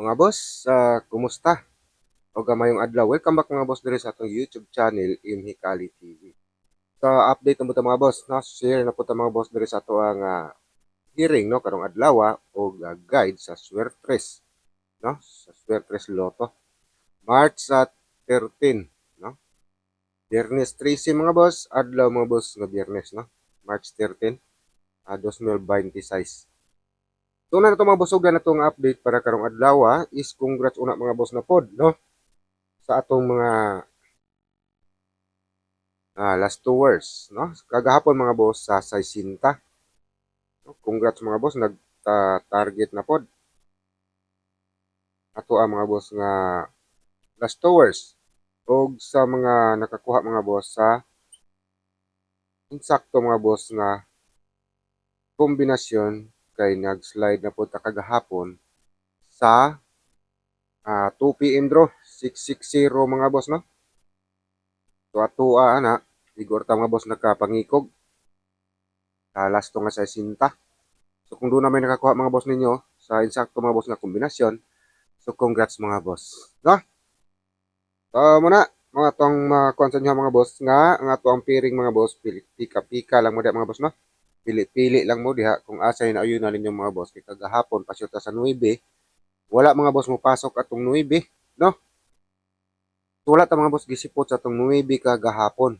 Mga boss, kumusta? O gamayong adlaw. Welcome back mga boss diri sa atong YouTube channel, Imhikali TV. Sa update na po ta mga boss, no? Share na po ta mga boss diri sa ato ang hearing no karong adlaw o guide sa Swertres, no? Sa Swertres Lotto. March 13, no? Biyernes 13 mga boss, adlaw mga boss nga Biyernes, no? March 13, 2026. So na ito mga boss, na itong update para karong adlaw is congrats una mga boss na pod, no? Sa atong mga last 2 hours, no? Kagahapon mga boss sa 60. No? Congrats mga boss, nag-target na pod. Ato ang mga boss nga last 2 hours. O sa mga nakakuha mga boss sa insakto mga boss nga kombinasyon kay nag-slide na pod ta kagahapon sa 2 PM draw 660 mga boss, no? So ato ana siguro ta mga boss nagkapangikog last to nga sa 60. So kung doon na may nakakuha mga boss ninyo sa insakto mga boss nga kombinasyon, so congrats mga boss. No? So muna mga tong makuha sa inyo mga boss nga ang ato ang pairing mga boss pika-pika lang mo diha mga boss, no? Pili-pili lang mo diha kung asay na ayon na ninyo mga boss kay kagahapon pasyota sa 9, wala mga boss mo pasok atong 9, no? So, wala ta mga boss gisipot sa atong 9 kagahapon.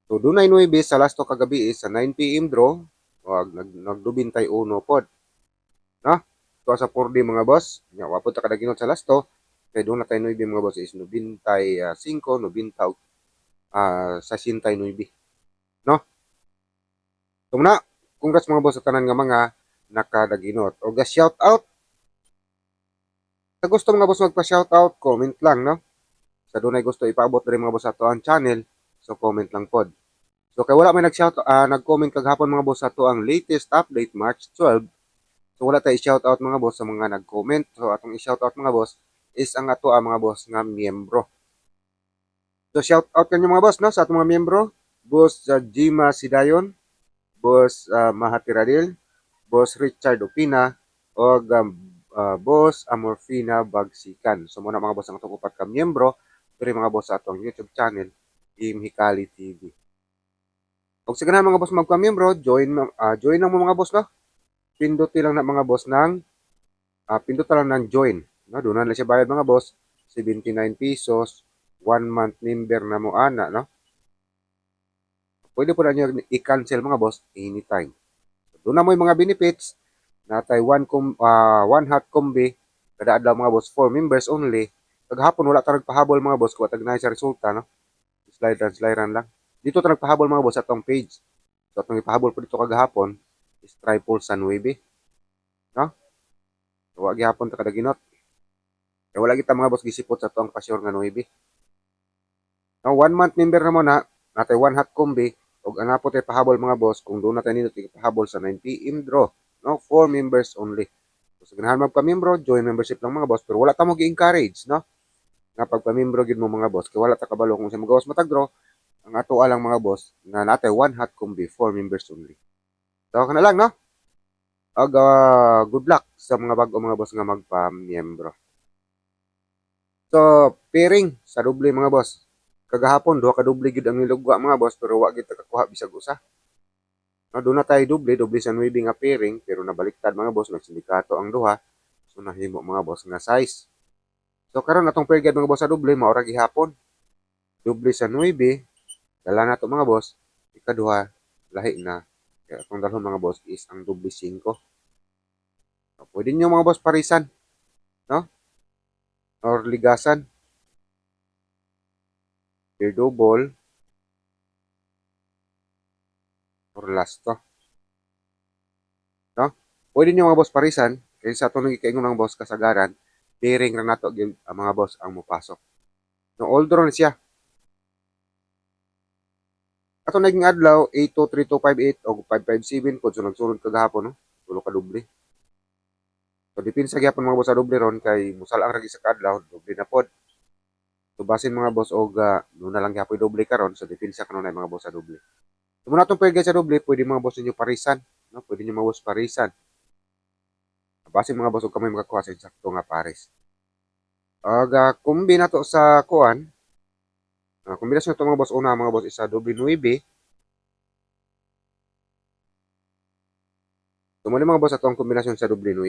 So dunay 9 sa last to kagabi is sa 9 PM draw, wag nagdubintay uno pod. No? So sa 4D mga boss, nya wapod ta kadaginot sa last to, kay doon na tayo 9 mga boss is 95, 90 sa 69. No? So muna, congrats mga boss sa tanan nga mga nakadaginot. O ga shout out. Sa gusto mga boss magpa-shout out, comment lang, no? Sa dunay gusto ipaabot diri mga boss sa to ang channel, so comment lang pod. So kay wala may nag-comment kagahapon mga boss sa to ang latest update March 12. So wala tayo i-shout out mga boss sa mga nag-comment. So atong i-shout out mga boss is ang ato ang mga boss nga miyembro. So shout out kanyo mga boss no sa atong mga miyembro. Boss Jima Sidayon, Boss Mahati Radil, Boss Richard Opina, o Boss Amorfina Bagsikan. So muna mga boss ang atong upat ka miyembro pero mga boss sa atong YouTube channel Imhikali TV. Og sa ganahan mga boss magka-miyembro, join na mo mga boss no. Pinduti lang na mga boss ng pindot lang ng join. No? Doon na siya bayad mga boss. 79 pesos. 1 month member na mo ana. No? Pwede po na nyo i-cancel mga boss anytime. Doon na mo yung mga benefits. Natay one hot combi. Kada adlaw mga boss. 4 members only. Kaghapon wala ta nagpahabol mga boss. Kung tagnahay sa resulta. No? Slide lang. Dito ta nagpahabol mga boss sa atong page. So atong ipahabol po dito kagahapon is triple sa 9. No? So wag gihapon ta kadaginot. Kaya wala kita mga boss gisipot sa tuang pasyur nga 9. Now, 1 month member na mo na, natay 1 hot combi, o anapot ay pahabol mga boss, kung doon natin nito pahabol sa 9 PM draw. No? 4 members only. So, ganahan magpa-membro, join membership lang mga boss, pero wala ta mo gi-encourage, no? Nga pagpa-membro gid mo mga boss, kaya wala ta kabalo kung sa magawas matag-draw, ang ato alang mga boss, na natay 1 hot combi, 4 members only. So, kana lang, no? Og, good luck sa mga bago mga boss nga magpa-membro. So, pairing sa doble mga boss. Kagahapon duha ka doble gid ang nilugwa mga boss pero wa gid kakuha bisag usa. No, doon na tayo doble sa 9 nga pairing pero nabaliktad mga boss nagsindikato ang duha. So nahimo mga boss nga size. So karon atong pair gid mga boss sa doble mao ra gihapon. Doble sa 9, dala na to mga boss. Ikaduha lahi na. Kaya atong dalhon mga boss is ang doble 5. So, pwede nyo mga boss parisan, no? Or ligasan. Pair double or last to. No? Pwede nyo mga boss parisan, kaya sa itong nagkikaingon ng boss kasagaran, pairing na nato ang mga boss ang mupasok. No, all draw na siya. Ato naging adlaw, 823258 o 557 po, so nagsunod kagahapon, no? Tulo ka doble. So, dipin sa gyapon mga boss sa doble ron, kay musal ang ragi sa kadlaw, doble na pod. So, basin mga boss, o doon na lang gyapon doble karon so dipin sa kanunay mga boss sa doble. So, muna itong pwede sa doble, pwede mga boss ninyo parisan, no? Pwede nyo mga boss parisan. Basin mga boss, o kamay makakuha sa insakto nga pares. Kumbi na to sa kuan. Kombinasyon to mga boss, una mga boss isa W9. Tumuli mga boss atong kombinasyon sa W9.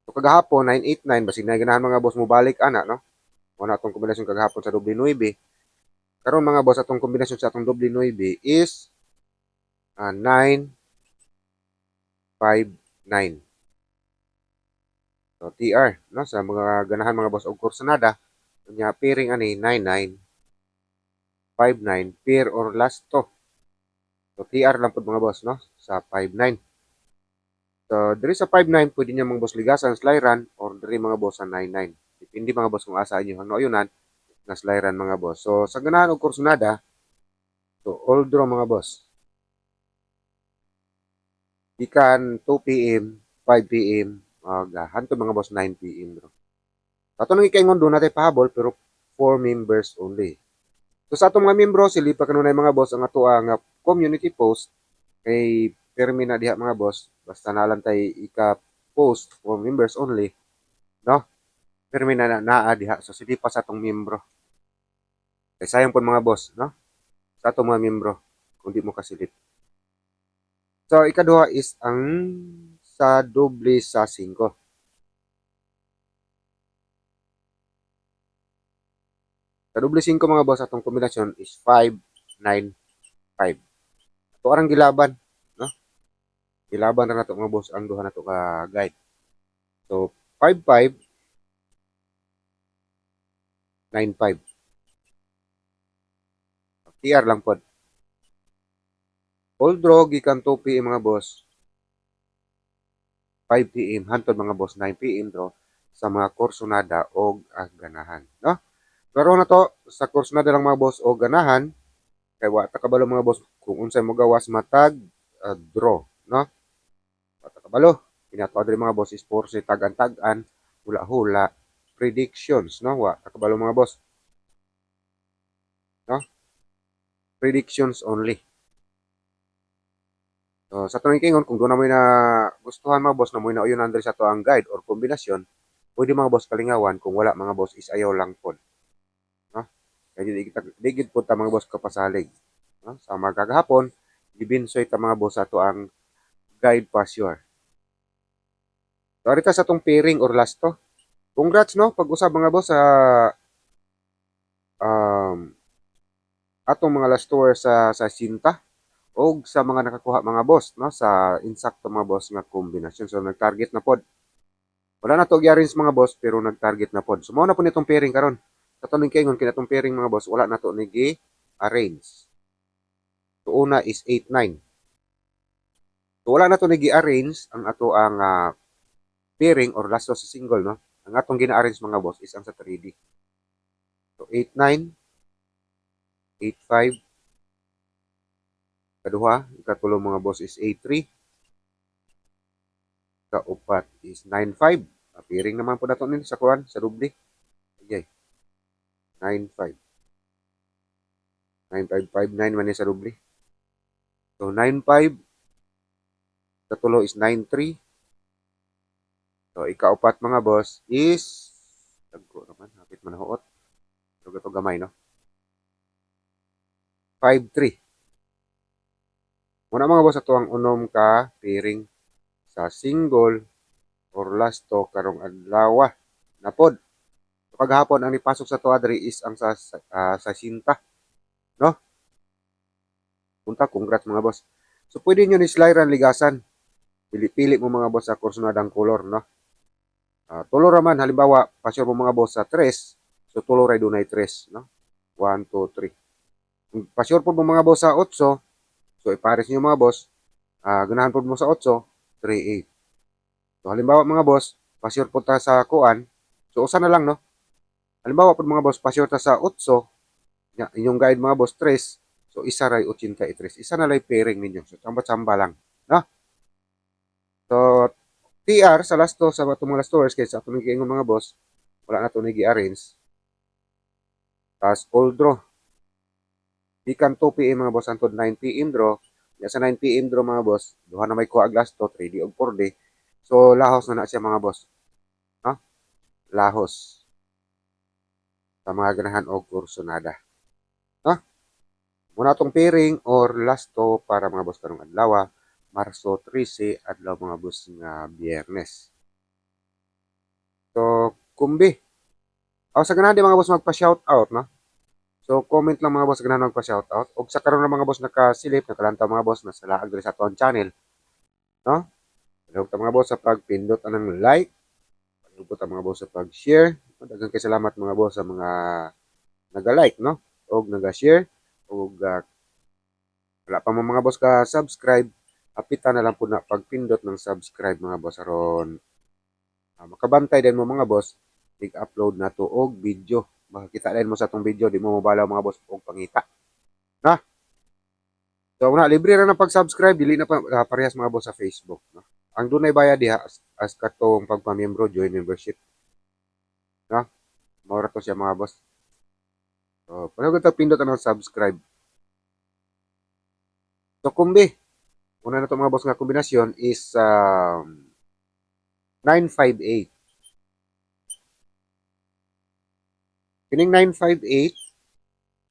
So kagahapon 989 basig na ganahan mga boss mo balik ana no. Una atong kombinasyon kagahapon sa W9. Karon mga boss atong kombinasyon sa atong W9 is 959. So TR no sa mga ganahan mga boss og kursunada nya pairing ani 9959 pair or last to. So TR lang pud mga boss no sa 59. So diri sa 59 pwede niya mga boss ligasan slyran or diri mga boss sa 99. Depende mga boss kung asa inyo ang noyunan na slyran mga boss. So sa ganahan og kursunada so all draw mga boss. Ikan 2 PM, 5 PM, hantod mga boss 9 PM bro. Ato nang ikaingon doon natin pahabol pero 4 members only. So sa atong mga membro, sili pa kanunay mga boss ang ato nga community post kay permi na diha mga boss. Basta nalang tay ika-post for members only, no? Permi na naa diha. So sili pa sa atong membro. Kay sayang po mga boss, no? Sa atong mga membro kung di mo kasilip. So ikaduha is ang sa doble sa 5. Sa doble 5 mga boss atong kombinasyon is 595. Ito arang gilaban, no? Gilaban ra nato mga boss ang duha nato ka guide. So 5595. TR lang pod. All draw gikan 2 PM mga boss. 5 PM hantod mga boss 9 PM draw sa mga kursunada og ganahan, no? Pero na to sa kursunada lang mga boss og ganahan kay wa ta kabalo mga boss kung unsay mo gawas matag draw, no? Wa ta kabalo. Pinatawag diri mga boss is for si tag-an-tag-an, hula-hula, predictions, no? Wa ta kabalo mga boss, no? Predictions only. So, sa tuwing kingon, kung doon na mo na gustuhan mga boss na mo na yun under sa to ang guide or kombinasyon, pwede mga boss kalingawan kung wala mga boss is ayaw lang pod. No? Kaya digid po ta mga boss kapasalig. No? Sa mga kagahapon, gibinsoy ta mga boss sa to ang guide password. So, arita sa tong pairing or last to. Congrats no, pag-usab mga boss sa atong mga last tour sa Sinta o sa mga nakakuha mga boss no sa insakto mga boss nga kombinasyon. So nag-target na pod. Wala na to gi-arrange mga boss pero nag-target na pod. So mao na po nitong pairing karon. Sa tuling kaingon kinatong pairing mga boss wala na to ni gi-arrange. So una is 89. So wala na to ni gi-arrange ang ato ang pairing or last sa single no. Ang atong gina-arrange mga boss is ang sa 3D. So 89, 85, kaduha, ikatulo mga boss is 83, kaupat is 95. Pairing naman po nato nito sa kuan sa doble. Okay. 95. 9559 man ni sa doble. So 95 katulo is 93. So ikaupat mga boss is dagko naman hapit man huot. So gato gamay no. 53. Muna mga boss ato ang unom ka pairing sa single or last to karong adlaw na pod. So kagahapon ang nipasok sa to adri is ang sa Sinta, no? Punta congrats mga boss. So pwede niyo ni slyran ligasan. Pili-pili mo mga boss sa kursunadang color, no? Tulo raman halimbawa pasyor mo mga boss sa 3, so tulo ray dunay 3, no? 1 2 3. Kung pasyor po mo mga boss sa 8, so ipares niyo mga boss, ganahan po mo sa 8, 3 8. So halimbawa mga boss, pasyor po ta sa kuan, so usa na lang no. Halimbawa po mga boss, pasyor ta sa 8, inyong guide mga boss 3, so isa ray 83. Isa na lay pairing ninyo. So tsamba-tsamba lang, no? So TR sa last to sa atong mga last tours kay sa atong giingon mga boss, wala na to ni gi-arrange. Tas all draw. Ikan 2 PM mga boss antod 9 PM draw. Ya sa 9 PM draw mga boss, duha na may kuha last to 3D og 4D. So lahos na siya mga boss. Ha? lahos sa mga ganahan o kursonada. No? Muna itong pairing or last to para mga boss karong adlaw, Marso 13, adlaw mga boss nga Biyernes. So, kumbi. O sa ganahan di mga boss magpa-shoutout, no? So, comment lang mga boss sa ganahan magpa-shoutout. O sa karon ng mga boss nakasilip, nakalantaw mga boss na sala diri sa aton channel, no? Palihog ta mga boss sa pagpindot anang like, palihog ta mga boss sa pag-share. Daghang kay salamat mga boss sa mga naga-like, no? O naga-share o wala pa mo mga boss ka subscribe, apitan na lang po na pagpindot ng subscribe mga boss aron makabantay din mo mga boss ig-upload na to og video. Makakita din mo sa tong video, di mo mabalaw mga boss og pangita. Na? So una libre ra na pag-subscribe, dili na pa parehas mga boss sa Facebook, no? Ang dunay bayad diha as katong pagpamiyembro join membership. No? Mao ra to siya mga boss. So, paano kita pindot ang subscribe? So, kumbi. Una na ito mga boss nga kombinasyon is 958. Kining 958,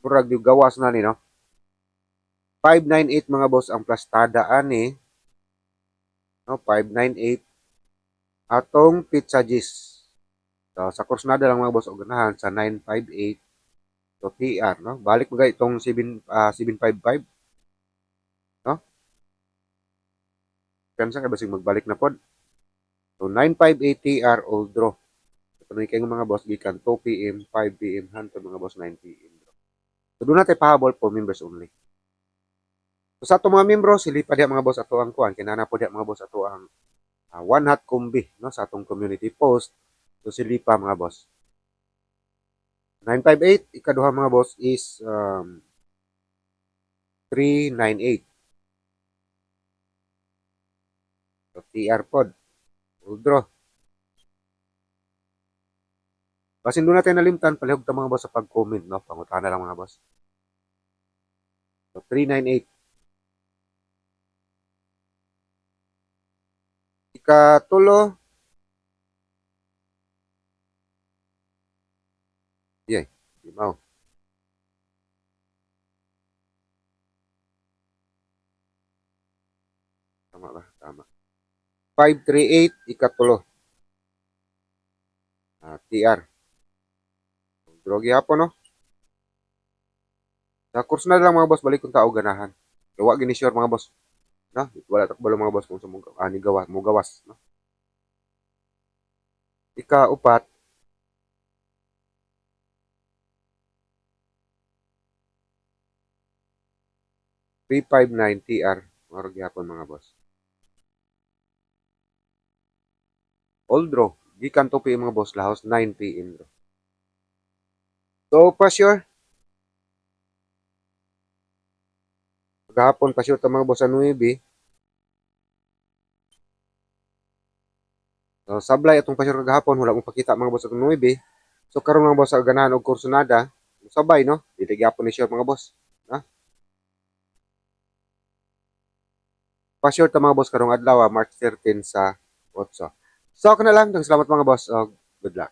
murag yung gawas na ni, no? 598 mga boss ang plastada ani. No? 598. Atong pizza gis. So, sa kursnada lang mga boss o ganahan sa 958. So, TR, no? Balik mga itong 755. No? Kansa kay basig magbalik na pod. So, 958 TR old draw. Ito na kayong mga boss, gikan 2 p.m., 5 p.m., hantod mga boss, 9 p.m. So, doon natin pahabol for members only. So, sa itong mga membro, silipa diya mga boss ato ang kuhan. Kinana po diya mga boss ato ang one hot combi, no? Sa atong community post. So, silipa mga boss. 958, ikaduha mga boss is 398. So, TR pod. Full draw. Basin doon natin nalimtan, palihog ta mga boss sa pag-comment, no? Pangutana lang mga boss. So, 398. Ikatulo. Yay, limaw. Tama ba? Tama. 538, ikatulo. TR. Drogi hapon, no? Sa course na lang mga boss, balik kong tao ganahan. Gawa gini sure mga boss. No? Wala takbalo mga boss kung sa mga ani gawas, mo gawas, no? Ika-upat, 359 TR. Marag hapon mga boss. All draw. Gikan 2 PM mga boss, lahos 9 PM draw. So, pa sure. Gahapon pa sure ta mga boss sa 9. So, sablay atong pa sure gahapon, wala mo pakita mga boss atong 9. So, karon mga boss sa ganahan og kursonada, sabay, no? Dili gyapon ni sure mga boss. Ha? Pa sure ta mga boss karong adlaw, March 13 sa 8. So, ako na lang. Salamat mga boss. Good luck.